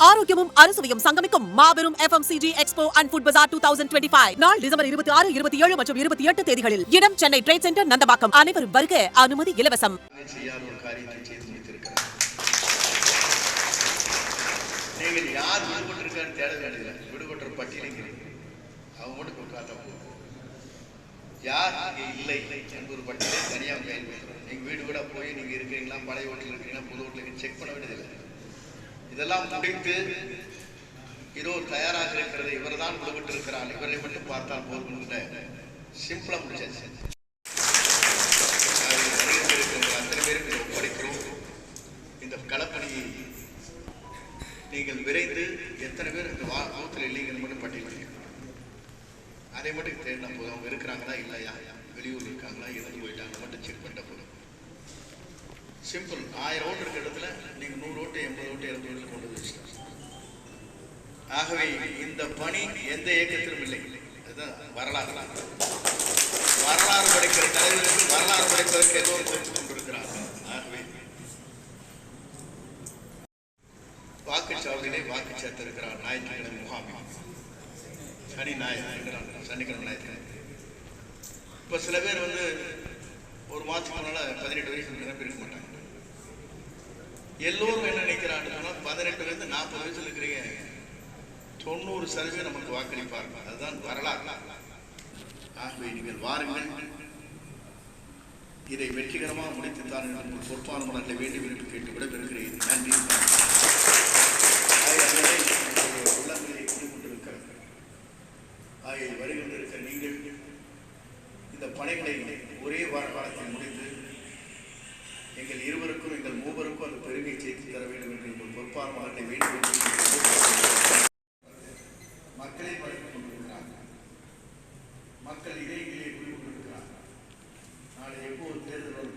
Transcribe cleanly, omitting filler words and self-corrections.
ஆரோக்கியமும் அறுசுவையும் சங்கமிக்கும் மாபெரும் FMCG எக்ஸ்போ அண்ட் ஃபுட் பஜார் 2025 நாள் டிசம்பர் 26, 27 மற்றும் 28 தேதிகளில். இடம் சென்னை ட்ரேட் சென்டர், நந்தபாக்கம். அனைவரும் வருக. அனுமதி இலவசம். நீங்கள் யார் விடுபட்டிருக்கான்னு தேட வேண்டியதில்லை. விடுபட்ட பட்டியலில் அவங்க மட்டும் காட்ட போகும். யார் இங்கே இல்லை என்பது பட்டியலை தனியாக பயன்படுத்துகிறோம். நீங்கள் வீடு கூட போய் நீங்கள் இருக்கிறீங்களா, பழைய வீட்டில் இருக்கிறீங்களா, புது வீட்டில் செக் பண்ண வேண்டியதில்லை. இதெல்லாம் முடித்து இதோ தயாராக இருக்கிறது, இவர் தான் விடுபட்டு இருக்கிறார், இவரை மட்டும் பார்த்தால் போதும் என்ற சிம்பிளா முடிச்சாச்சு. அத்தனை பேருக்கு ஒப்படைக்கிறோம். இந்த களப்பணியை நீங்கள் விரைந்து எத்தனை பேர் இந்த வாரத்தில் இல்லைங்கன்னு மட்டும் பட்டியல் அதை மட்டும் தேடினா போதும். அவங்க இருக்கிறாங்களா இல்லையா, வெளியூர் இருக்காங்களா, எதிர்த்து போயிட்டாங்க மட்டும் செக் பண்ணிட்ட போதும். சிம்பிள். 1000 ஓட்டு இருக்கிற இடத்துல நீங்க 100 ஓட்டு, 80 ஓட்டு, 70 ஓட்டு கொண்டு வச்சுட்டாங்க. ஆகவே இந்த பணி எந்த இயக்கத்திலும் இல்லை. அதுதான் வரலாறு. வரலாறு படைக்கிற தலைவர்களுக்கு வரலாறு படைப்பதற்கு எல்லோரும் தெரிந்து கொண்டிருக்கிறார்கள். ஆகவே வாக்குச்சாவடியிலே வாக்கு சேர்த்திருக்கிறார். ஞாயிற்றுக்கிழமை முகாமில் சனிக்கிழமை ஞாயிற்றுக்கிழமை. இப்ப சில பேர் ஒரு மாதத்துக்கு முன்னால 18 வயசு இருக்க மாட்டாங்க. எல்லோரும் என்ன நினைக்கிறாங்கன்னா 18 வயசு 40 வயசுல இருக்கிறீங்க, 90% நமக்கு வாக்களிப்பார்கள். அதுதான் வரலாறு. ஆகவே நீங்கள் வாருங்கள், இதை வெற்றிகரமாக முடித்துத்தான் பொறுப்பான மனங்களை வேண்டும் என்று கேட்டு விடைபெறுகிறேன். நன்றி. உள்ளங்களை கொண்டிருக்கிறது. ஆகிய வருகின்றிருக்க நீங்கள் இந்த பணிகளை ஒரே வார காலத்தில் முடித்து எங்கள் இருவருக்கும் எங்கள் மூவருக்கும் அந்த பெருமையை சேர்த்து தர வேண்டும் என்று உங்கள் பொறுப்பான மகனை வேண்டும். மக்களே படைத்துக் கொண்டிருக்கிறார்கள். மக்கள் இடையிலே கொண்டிருக்கிறார்கள். நாளை எப்போது தேர்தல்